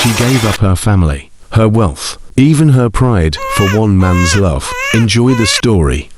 She gave up her family, her wealth, even her pride for one man's love. Enjoy the story.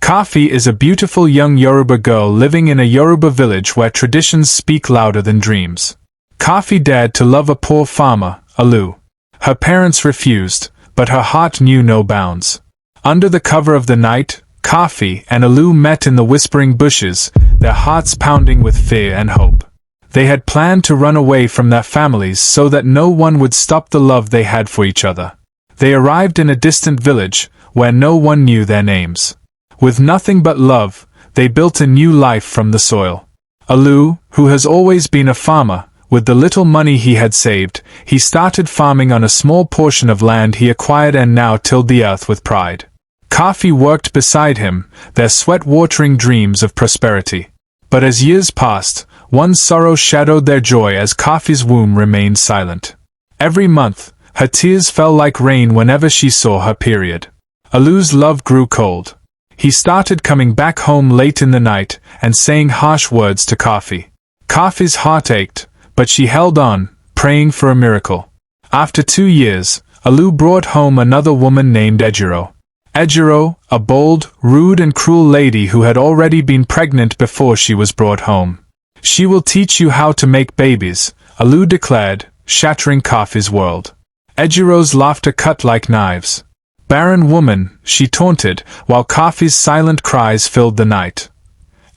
Kafi is a beautiful young Yoruba girl living in a Yoruba village where traditions speak louder than dreams. Kafi dared to love a poor farmer, Alu. Her parents refused, but her heart knew no bounds. Under the cover of the night, Kafi and Alu met in the whispering bushes, their hearts pounding with fear and hope. They had planned to run away from their families so that no one would stop the love they had for each other. They arrived in a distant village, where no one knew their names. With nothing but love, they built a new life from the soil. Alu, who has always been a farmer, with the little money he had saved, he started farming on a small portion of land he acquired and now tilled the earth with pride. Kafi worked beside him, their sweat-watering dreams of prosperity. But as years passed, one sorrow shadowed their joy as Kafi's womb remained silent. Every month, her tears fell like rain whenever she saw her period. Alu's love grew cold. He started coming back home late in the night and saying harsh words to Kafi. Kafi's heart ached, but she held on, praying for a miracle. After 2 years, Alu brought home another woman named Ejiro. Ejiro, a bold, rude and cruel lady who had already been pregnant before she was brought home. "She will teach you how to make babies," Alu declared, shattering Kafi's world. Ejiro's laughter cut like knives. "Barren woman," she taunted, while Kafi's silent cries filled the night.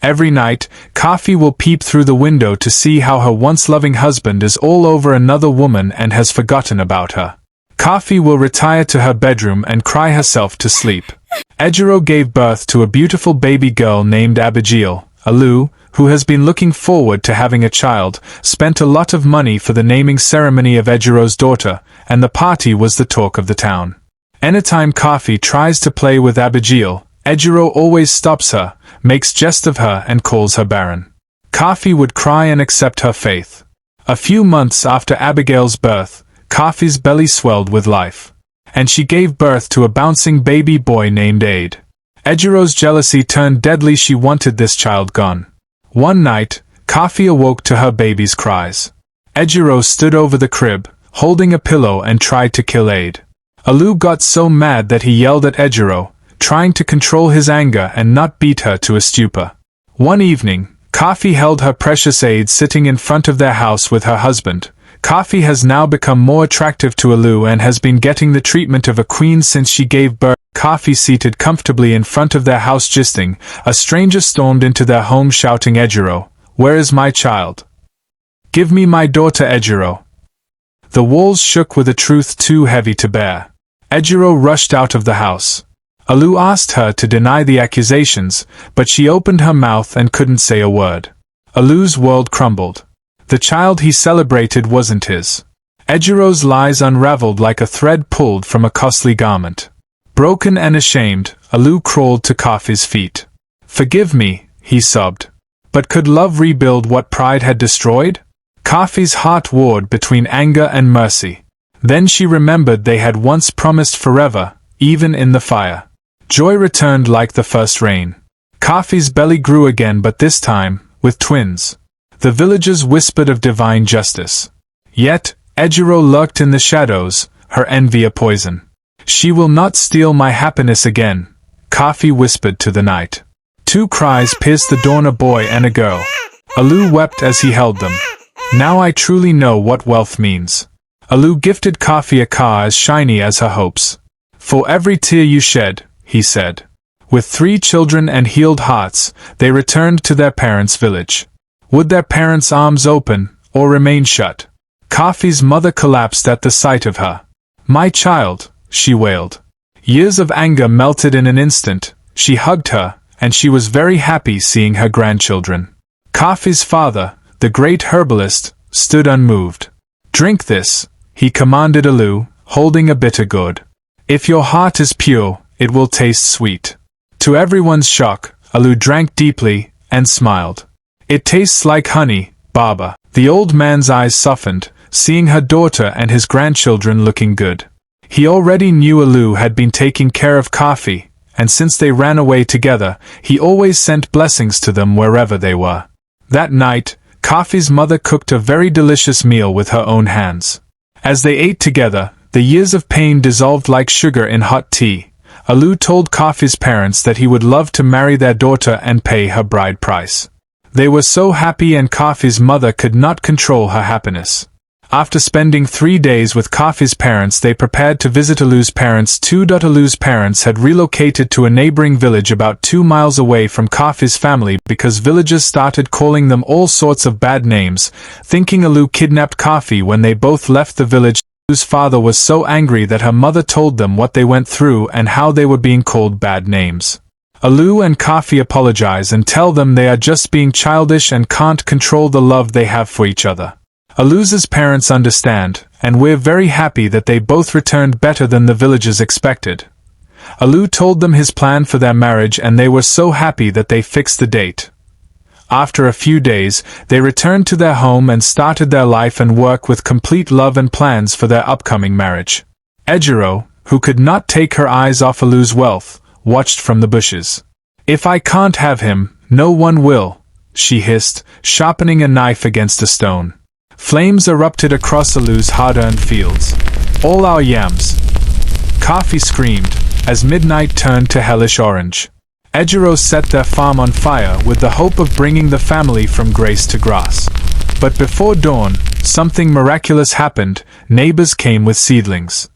Every night, Kafi will peep through the window to see how her once-loving husband is all over another woman and has forgotten about her. Kafi will retire to her bedroom and cry herself to sleep. Ejiro gave birth to a beautiful baby girl named Abigail. Alu, who has been looking forward to having a child, spent a lot of money for the naming ceremony of Ejiro's daughter, and the party was the talk of the town. Anytime Kafi tries to play with Abigail, Ejiro always stops her, makes jest of her and calls her barren. Kafi would cry and accept her faith. A few months after Abigail's birth, Kafi's belly swelled with life, and she gave birth to a bouncing baby boy named Aid. Ejiro's jealousy turned deadly. She wanted this child gone. One night, Kafi awoke to her baby's cries. Ejiro stood over the crib, holding a pillow and tried to kill Aid. Alu got so mad that he yelled at Ejiro, trying to control his anger and not beat her to a stupor. One evening, Kafi held her precious Aid sitting in front of their house with her husband. Kafi has now become more attractive to Alu and has been getting the treatment of a queen since she gave birth. Kafi seated comfortably in front of their house gisting, a stranger stormed into their home shouting, "Ejiro, where is my child? Give me my daughter Ejiro." The walls shook with a truth too heavy to bear. Ejiro rushed out of the house. Alu asked her to deny the accusations, but she opened her mouth and couldn't say a word. Alu's world crumbled. The child he celebrated wasn't his. Ejiro's lies unraveled like a thread pulled from a costly garment. Broken and ashamed, Alu crawled to Kafi's feet. "Forgive me," he sobbed. But could love rebuild what pride had destroyed? Kafi's heart warred between anger and mercy. Then she remembered they had once promised forever, even in the fire. Joy returned like the first rain. Kafi's belly grew again, but this time, with twins. The villagers whispered of divine justice. Yet, Ejiro lurked in the shadows, her envy a poison. "She will not steal my happiness again," Kafi whispered to the night. 2 cries pierced the dawn, a boy and a girl. Alu wept as he held them. "Now I truly know what wealth means." Alu gifted Kafi a car as shiny as her hopes. "For every tear you shed," he said. With 3 children and healed hearts, they returned to their parents' village. Would their parents' arms open, or remain shut? Kafi's mother collapsed at the sight of her. "My child," she wailed. Years of anger melted in an instant. She hugged her, and she was very happy seeing her grandchildren. Kafi's father, the great herbalist, stood unmoved. "Drink this," he commanded Alu, holding a bitter gourd. "If your heart is pure, it will taste sweet." To everyone's shock, Alu drank deeply, and smiled. "It tastes like honey, Baba." The old man's eyes softened, seeing her daughter and his grandchildren looking good. He already knew Alu had been taking care of Kafi, and since they ran away together, he always sent blessings to them wherever they were. That night, Kafi's mother cooked a very delicious meal with her own hands. As they ate together, the years of pain dissolved like sugar in hot tea. Alu told Kafi's parents that he would love to marry their daughter and pay her bride price. They were so happy, and Kafi's mother could not control her happiness. After spending 3 days with Kafi's parents, they prepared to visit Alu's parents too. Alu's parents had relocated to a neighboring village about 2 miles away from Kafi's family because villagers started calling them all sorts of bad names, thinking Alu kidnapped Kafi. When they both left the village, Alu's father was so angry that her mother told them what they went through and how they were being called bad names. Alu and Kafi apologize and tell them they are just being childish and can't control the love they have for each other. Alu's parents understand, and we're very happy that they both returned better than the villagers expected. Alu told them his plan for their marriage, and they were so happy that they fixed the date. After a few days, they returned to their home and started their life and work with complete love and plans for their upcoming marriage. Ejiro, who could not take her eyes off Alu's wealth, watched from the bushes. "If I can't have him, no one will," she hissed, sharpening a knife against a stone. Flames erupted across Alu's hard-earned fields. "All our yams!" Kafi screamed, as midnight turned to hellish orange. Ejiro set their farm on fire with the hope of bringing the family from grace to grass. But before dawn, something miraculous happened. Neighbors came with seedlings.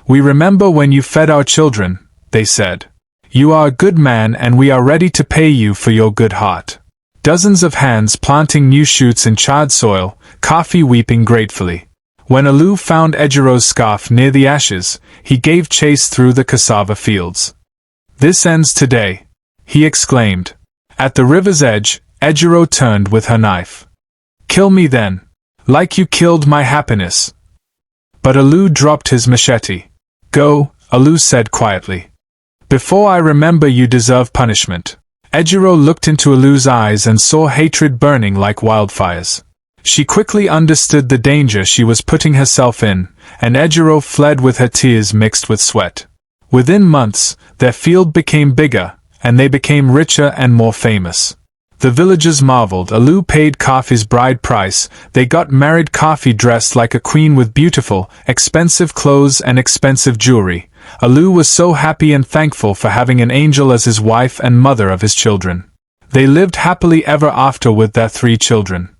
"We remember when you fed our children," they said. "You are a good man, and we are ready to pay you for your good heart." Dozens of hands planting new shoots in charred soil, Kafi weeping gratefully. When Alu found Ejiro's scarf near the ashes, he gave chase through the cassava fields. "This ends today," he exclaimed. At the river's edge, Ejiro turned with her knife. "Kill me then, like you killed my happiness." But Alu dropped his machete. "Go," Alu said quietly. "Before I remember, you deserve punishment." Ejiro looked into Alu's eyes and saw hatred burning like wildfires. She quickly understood the danger she was putting herself in, and Ejiro fled with her tears mixed with sweat. Within months, their field became bigger, and they became richer and more famous. The villagers marveled. Alu paid Kafi's bride price. They got married. Kafi dressed like a queen with beautiful, expensive clothes and expensive jewelry. Alu was so happy and thankful for having an angel as his wife and mother of his children. They lived happily ever after with their 3 children.